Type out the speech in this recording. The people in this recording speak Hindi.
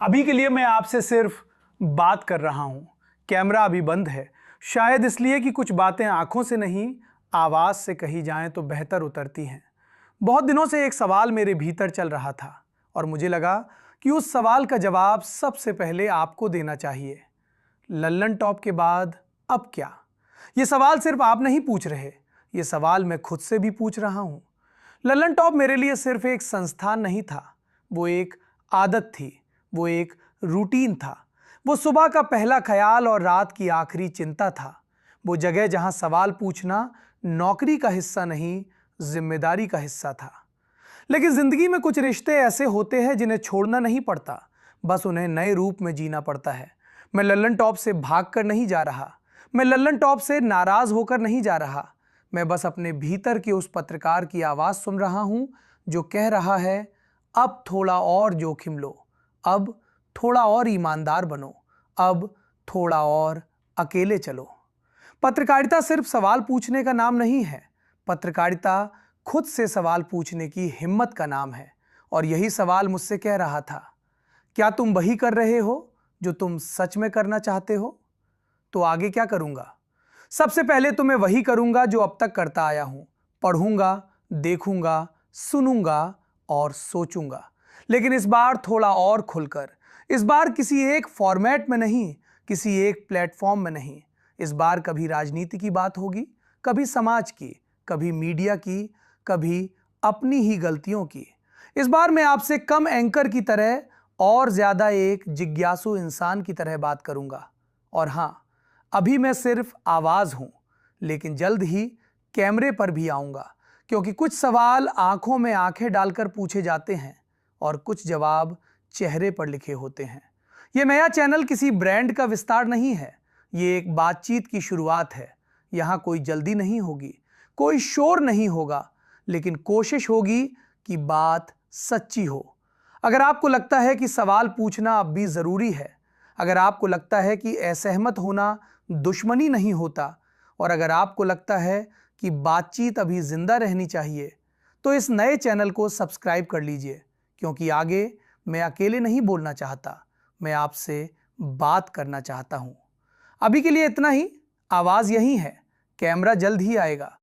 अभी के लिए मैं आपसे सिर्फ बात कर रहा हूं। कैमरा अभी बंद है, शायद इसलिए कि कुछ बातें आंखों से नहीं आवाज से कही जाएं तो बेहतर उतरती हैं। बहुत दिनों से एक सवाल मेरे भीतर चल रहा था और मुझे लगा कि उस सवाल का जवाब सबसे पहले आपको देना चाहिए। लल्लन टॉप के बाद अब क्या? ये सवाल सिर्फ आप नहीं पूछ रहे, ये सवाल मैं खुद से भी पूछ रहा हूं। लल्लन टॉप मेरे लिए सिर्फ एक संस्थान नहीं था, वो एक आदत थी, वो एक रूटीन था, वो सुबह का पहला ख्याल और रात की आखिरी चिंता था। वो जगह जहां सवाल पूछना नौकरी का हिस्सा नहीं, जिम्मेदारी का हिस्सा था। लेकिन जिंदगी में कुछ रिश्ते ऐसे होते हैं जिन्हें छोड़ना नहीं पड़ता, बस उन्हें नए रूप में जीना पड़ता है। मैं लल्लन टॉप से भागकर नहीं जा रहा, मैं लल्लन टॉप से नाराज होकर नहीं जा रहा। मैं बस अपने भीतर के उस पत्रकार की आवाज सुन रहा हूं जो कह रहा है, अब थोड़ा और जोखिम लो, अब थोड़ा और ईमानदार बनो, अब थोड़ा और अकेले चलो। पत्रकारिता सिर्फ सवाल पूछने का नाम नहीं है, पत्रकारिता खुद से सवाल पूछने की हिम्मत का नाम है। और यही सवाल मुझसे कह रहा था, क्या तुम वही कर रहे हो जो तुम सच में करना चाहते हो? तो आगे क्या करूंगा? सबसे पहले तो मैं वही करूंगा जो अब तक करता आया हूं, पढ़ूंगा, देखूंगा, सुनूंगा और सोचूंगा। लेकिन इस बार थोड़ा और खुलकर, इस बार किसी एक फॉर्मेट में नहीं, किसी एक प्लेटफॉर्म में नहीं। इस बार कभी राजनीति की बात होगी, कभी समाज की, कभी मीडिया की, कभी अपनी ही गलतियों की। इस बार मैं आपसे कम एंकर की तरह और ज्यादा एक जिज्ञासु इंसान की तरह बात करूंगा। और हां, अभी मैं सिर्फ आवाज हूं, लेकिन जल्द ही कैमरे पर भी आऊंगा, क्योंकि कुछ सवाल आंखों में आंखें डालकर पूछे जाते हैं और कुछ जवाब चेहरे पर लिखे होते हैं। यह नया चैनल किसी ब्रांड का विस्तार नहीं है, ये एक बातचीत की शुरुआत है। यहां कोई जल्दी नहीं होगी, कोई शोर नहीं होगा, लेकिन कोशिश होगी कि बात सच्ची हो। अगर आपको लगता है कि सवाल पूछना अब भी जरूरी है, अगर आपको लगता है कि असहमत होना दुश्मनी नहीं होता, और अगर आपको लगता है कि बातचीत अभी जिंदा रहनी चाहिए, तो इस नए चैनल को सब्सक्राइब कर लीजिए, क्योंकि आगे मैं अकेले नहीं बोलना चाहता, मैं आपसे बात करना चाहता हूं। अभी के लिए इतना ही। आवाज यही है, कैमरा जल्द ही आएगा।